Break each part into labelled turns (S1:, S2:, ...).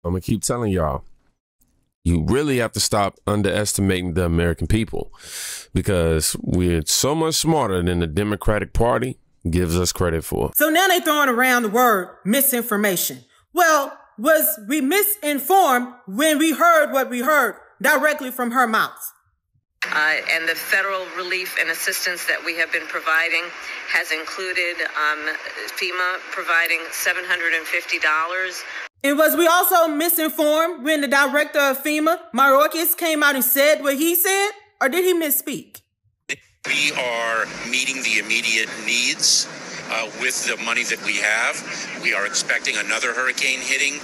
S1: I'm gonna keep telling y'all, you really have to stop underestimating the American people, because we're so much smarter than the Democratic Party gives us credit for.
S2: So now they throwing around the word misinformation. Well, was we misinformed when we heard what we heard directly from her mouth?
S3: And the federal relief and assistance that we have been providing has included FEMA providing $750.
S2: And was we also misinformed when the director of FEMA, Mayorkas, came out and said what he said? Or did he misspeak?
S4: We are meeting the immediate needs with the money that we have. We are expecting another hurricane hitting.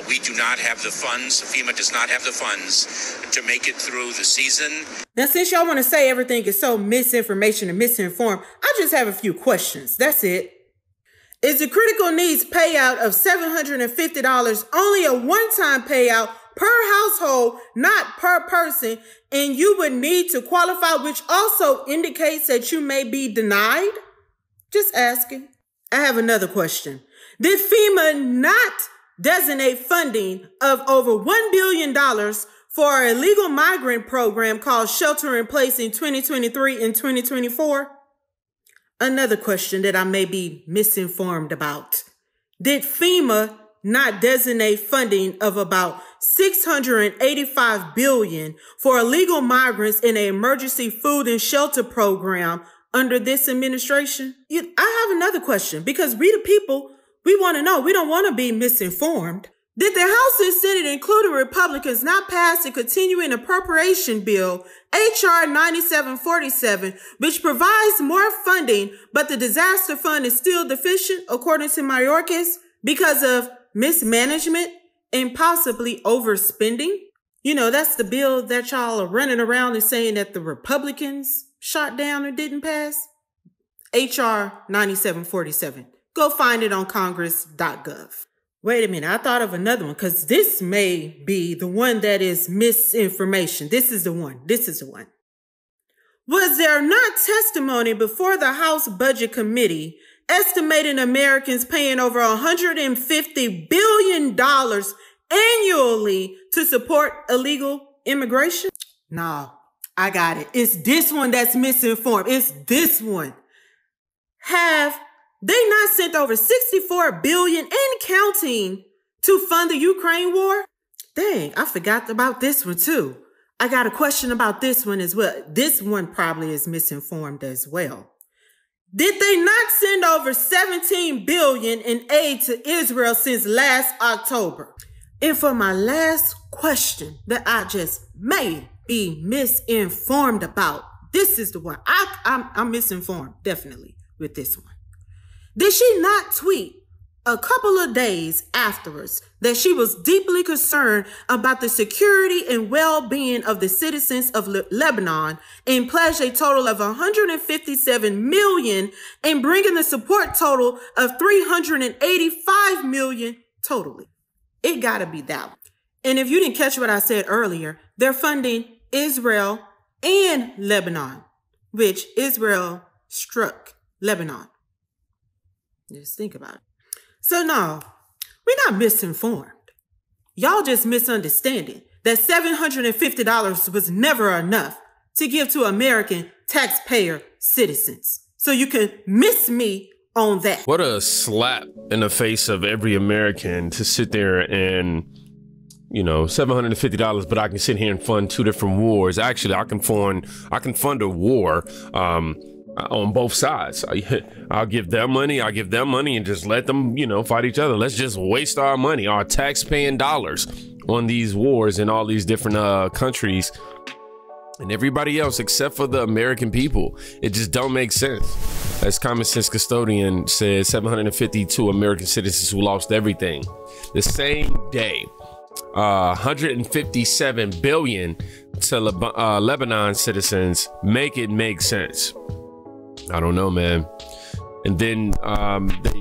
S4: We do not have the funds. FEMA does not have the funds to make it through the season.
S2: Now, since y'all want to say everything is so misinformation and misinformed, I just have a few questions. That's it. Is the critical needs payout of $750 only a one-time payout per household, not per person, and you would need to qualify, which also indicates that you may be denied? Just asking. I have another question. Did FEMA not designate funding of over $1 billion for an illegal migrant program called Shelter in Place in 2023 and 2024? Another question that I may be misinformed about. Did FEMA not designate funding of about $685 billion for illegal migrants in an emergency food and shelter program under this administration? I have another question, because we the people, we want to know. We don't want to be misinformed. Did the House and Senate, including Republicans, not pass the continuing appropriation bill, H.R. 9747, which provides more funding, but the disaster fund is still deficient, according to Mayorkas, because of mismanagement and possibly overspending? You know, that's the bill that y'all are running around and saying that the Republicans shot down or didn't pass. H.R. 9747. Go find it on congress.gov. Wait a minute, I thought of another one, because this may be the one that is misinformation. This is the one. Was there not testimony before the House Budget Committee estimating Americans paying over $150 billion annually to support illegal immigration? No, I got it. It's this one that's misinformed. It's this one. Have they not sent over $64 billion and counting to fund the Ukraine war? Dang, I forgot about this one too. I got a question about this one as well. This one probably is misinformed as well. Did they not send over $17 billion in aid to Israel since last October? And for my last question that I just may be misinformed about, this is the one. I'm misinformed, definitely, with this one. Did she not tweet a couple of days afterwards that she was deeply concerned about the security and well-being of the citizens of Lebanon and pledged a total of $157 million and bringing the support total of $385 million totally? It gotta be that one. And if you didn't catch what I said earlier, they're funding Israel and Lebanon, which Israel struck Lebanon. Just think about it. So no, we're not misinformed. Y'all just misunderstanding that $750 was never enough to give to American taxpayer citizens. So you can miss me on that.
S1: What a slap in the face of every American to sit there and, you know, $750, but I can sit here and fund two different wars. Actually, I can fund a war on both sides. I'll give them money, and just let them, you know, fight each other. Let's just waste our money, our tax-paying dollars on these wars in all these different countries and everybody else except for the American people. It just don't make sense. As Common Sense Custodian says, 752 American citizens who lost everything. The same day, 157 billion to Lebanon citizens. Make it make sense. I don't know, man. And then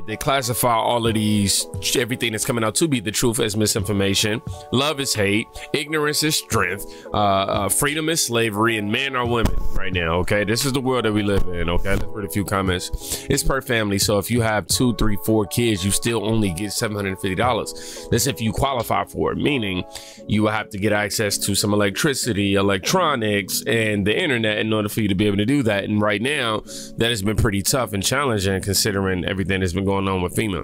S1: they classify all of these, everything that's coming out to be the truth as misinformation. Love is hate. Ignorance is strength. Freedom is slavery. And men are women right now, okay? This is the world that we live in, okay? Let's read a few comments. It's per family. So if you have 2, 3, 4 kids, you still only get $750. That's if you qualify for it, meaning you will have to get access to some electricity, electronics, and the internet in order for you to be able to do that. And right now, that has been pretty tough and challenging considering everything that's been going on with FEMA.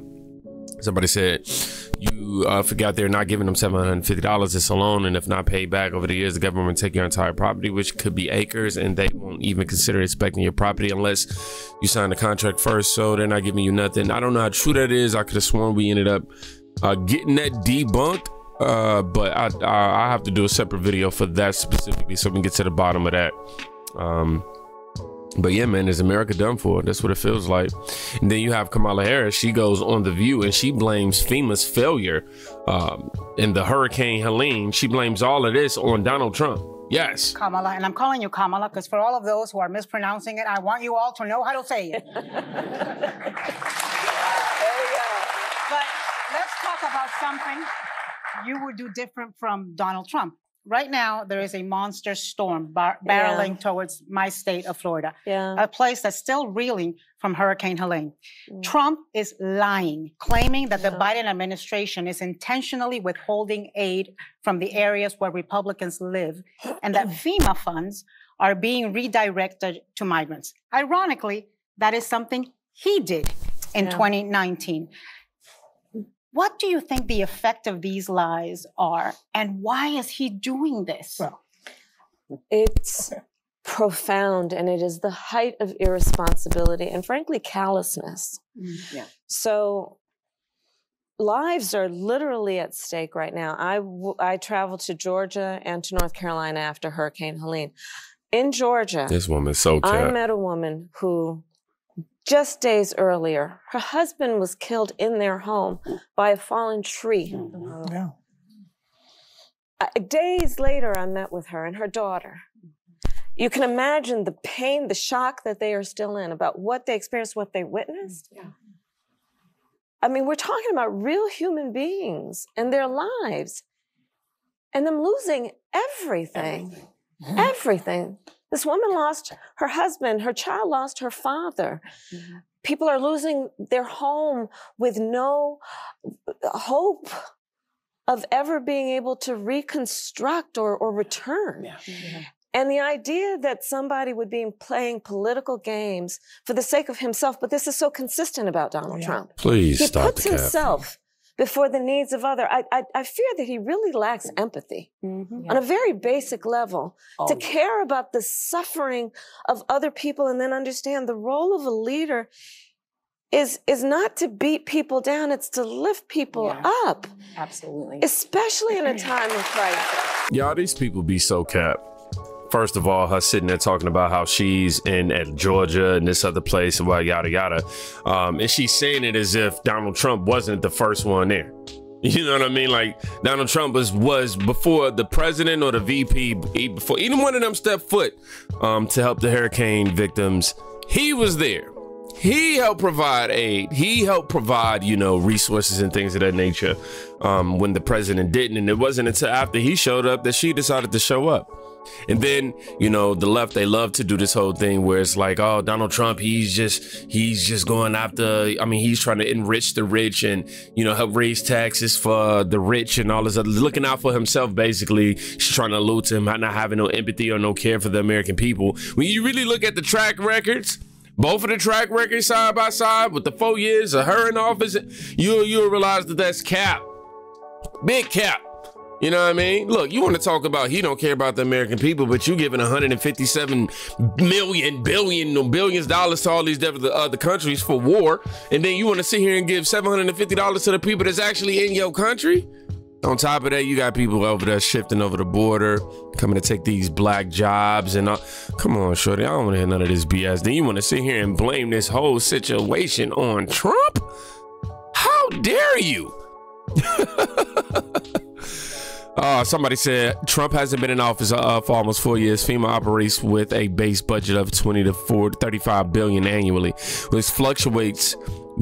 S1: Somebody said, you forgot they're not giving them $750. It's a loan, and if not paid back over the years, the government will take your entire property, which could be acres, and they won't even consider inspecting your property unless you sign the contract first, so they're not giving you nothing. I don't know how true that is. I could have sworn we ended up getting that debunked, but I have to do a separate video for that specifically so we can get to the bottom of that. But yeah, man, is America done for? That's what it feels like. And then you have Kamala Harris. She goes on The View and she blames FEMA's failure in the Hurricane Helene. She blames all of this on Donald Trump. Yes.
S5: Kamala, and I'm calling you Kamala because for all of those who are mispronouncing it, I want you all to know how to say it. There we go. But let's talk about something you would do different from Donald Trump. Right now, there is a monster storm barreling towards my state of Florida, a place that's still reeling from Hurricane Helene. Trump is lying, claiming that the Biden administration is intentionally withholding aid from the areas where Republicans live and that FEMA funds are being redirected to migrants. Ironically, that is something he did in 2019. What do you think the effect of these lies are, and why is he doing this?
S6: Well, it's profound, and it is the height of irresponsibility and, frankly, callousness. So lives are literally at stake right now. I traveled to Georgia and to North Carolina after Hurricane Helene. In Georgia,
S1: this woman's so cat.
S6: I met a woman who just days earlier, her husband was killed in their home by a fallen tree. Days later, I met with her and her daughter. You can imagine the pain, the shock that they are still in about what they experienced, what they witnessed. I mean, we're talking about real human beings and their lives and them losing everything. Everything. This woman lost her husband, her child lost her father. People are losing their home with no hope of ever being able to reconstruct or return. And the idea that somebody would be playing political games for the sake of himself, but this is so consistent about Donald Trump.
S1: Please stop.
S6: He puts himself before the needs of others. I fear that he really lacks empathy on a very basic level to care about the suffering of other people and then understand the role of a leader is not to beat people down, it's to lift people up.
S7: Absolutely.
S6: Especially in a time of crisis.
S1: Y'all, these people be so capped. First of all, her sitting there talking about how she's at Georgia and this other place and well, yada, yada. And she's saying it as if Donald Trump wasn't the first one there. You know what I mean? Like Donald Trump was before the president or the VP, before either one of them stepped foot to help the hurricane victims. He was there. He helped provide aid. He helped provide, you know, resources and things of that nature when the president didn't. And it wasn't until after he showed up that she decided to show up. And then, you know, the left, they love to do this whole thing where it's like, oh, Donald Trump, he's just going after, I mean, he's trying to enrich the rich and, you know, help raise taxes for the rich and all this other, looking out for himself, basically. She's trying to allude to him not having no empathy or no care for the American people. When you really look at the track records, both of the track records side by side with the 4 years of her in office, you'll realize that that's cap. Big cap. You know what I mean? Look, you want to talk about he don't care about the American people, but you giving $157 billions dollars to all these other countries for war, and then you want to sit here and give $750 to the people that's actually in your country? On top of that, you got people over there shifting over the border, coming to take these black jobs and all. Come on, shorty, I don't want to hear none of this BS. Then you want to sit here and blame this whole situation on Trump? How dare you? Somebody said Trump hasn't been in office for almost 4 years. FEMA operates with a base budget of 20 to 35 billion annually, which fluctuates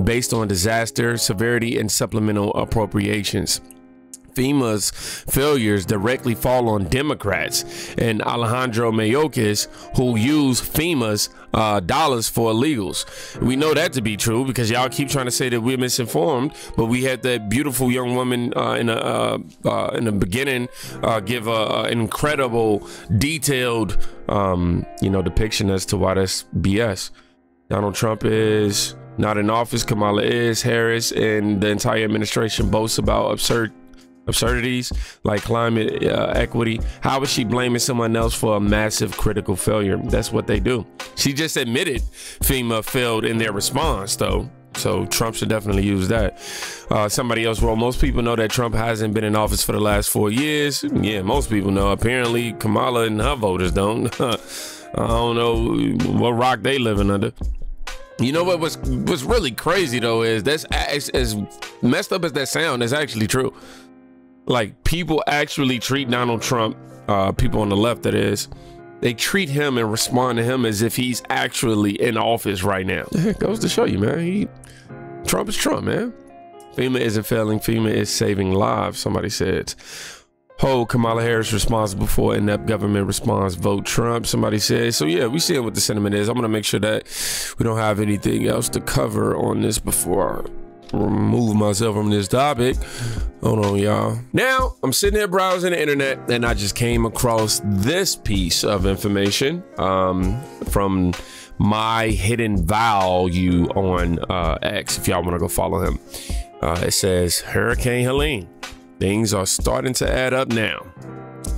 S1: based on disaster severity and supplemental appropriations. FEMA's failures directly fall on Democrats and Alejandro Mayorkas, who use FEMA's dollars for illegals. We know that to be true because y'all keep trying to say that we're misinformed, but we had that beautiful young woman in the beginning give an incredible, detailed, depiction as to why that's BS. Donald Trump is not in office. Kamala is. Harris and the entire administration boasts about absurdities like climate equity. How is she blaming someone else for a massive critical failure? That's what they do. She just admitted FEMA failed in their response, though. So Trump should definitely use that. Somebody else wrote, most people know that Trump hasn't been in office for the last 4 years. Yeah, most people know. Apparently Kamala and her voters don't. I don't know what rock they living under. You know what's really crazy though is that's as messed up as that sound, is actually true. Like, people actually treat Donald Trump, people on the left that is, they treat him and respond to him as if he's actually in office right now. It goes to show you, man. Trump is Trump, man. FEMA isn't failing. FEMA is saving lives, somebody said. Hold Kamala Harris responsible for inept government response. Vote Trump, somebody said. So yeah, we see what the sentiment is. I'm gonna make sure that we don't have anything else to cover on this before I remove myself from this topic. Hold on, y'all. Now I'm sitting here browsing the internet and I just came across this piece of information from my hidden value on X, if y'all want to go follow him. It says Hurricane Helene. Things are starting to add up now.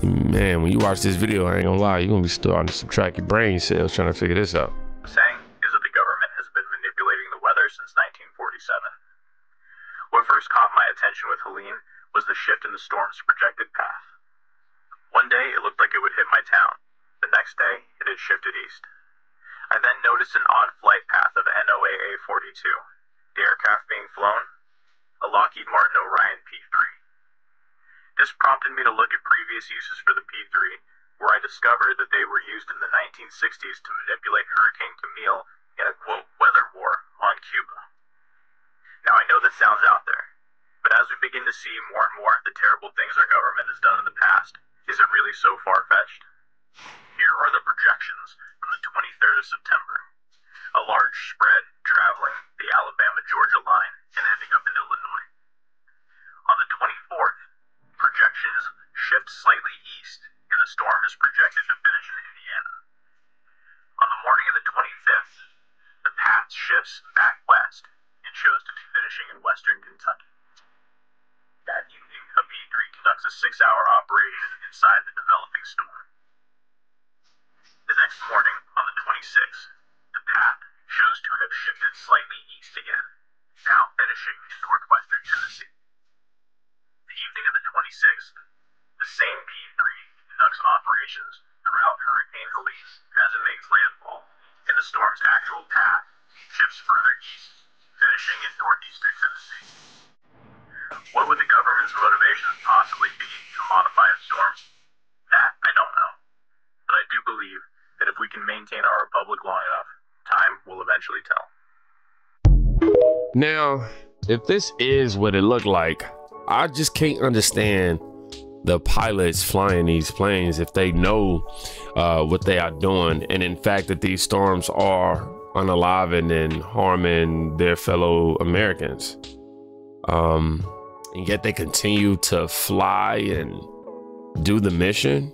S1: Man, when you watch this video, I ain't gonna lie, you're gonna be starting to subtract your brain cells trying to figure this out.
S7: Saying is that the government has been manipulating the weather since 1947. What first caught my attention with Helene was the shift in the storm's projected path. One day, it looked like it would hit my town. The next day, it had shifted east. I then noticed an odd flight path of NOAA-42, the aircraft being flown, a Lockheed Martin Orion P-3. This prompted me to look at previous uses for the P-3, where I discovered that they were used in the 1960s to manipulate Hurricane Camille in a, quote, weather war on Cuba. Now, I know this sounds out there, but as we begin to see more and more the terrible things our government has done in the past, is it really so far-fetched? Here are the projections from the 23rd of September. A large spread traveling the Alabama-Georgia line and ending up in Illinois. On the 24th, projections shift slightly east, and the storm is projected to finish in Indiana. On the morning of the 25th, the path shifts back west and shows to be finishing in western Kentucky. That evening, a P-3 conducts a 6-hour operation inside the developing storm. The next morning, on the 26th, the path shows to have shifted slightly east again, now finishing in northwestern Tennessee. The evening of the 26th, the same P-3 conducts operations throughout Hurricane Helene as it makes landfall, and the storm's actual path shifts further east, finishing in northeastern Tennessee. What would the government's motivations possibly be to modify a storm? That I don't know. But I do believe that if we can maintain our republic long enough, time will eventually tell.
S1: Now, if this is what it looked like, I just can't understand the pilots flying these planes if they know what they are doing, and in fact that these storms are unaliving and harming their fellow Americans, and yet they continue to fly and do the mission.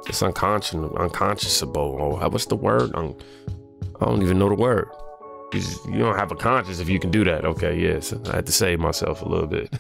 S1: It's unconscionable. Oh, what's the word? I don't even know the word. You don't have a conscience if you can do that. Okay, yes, I had to save myself a little bit.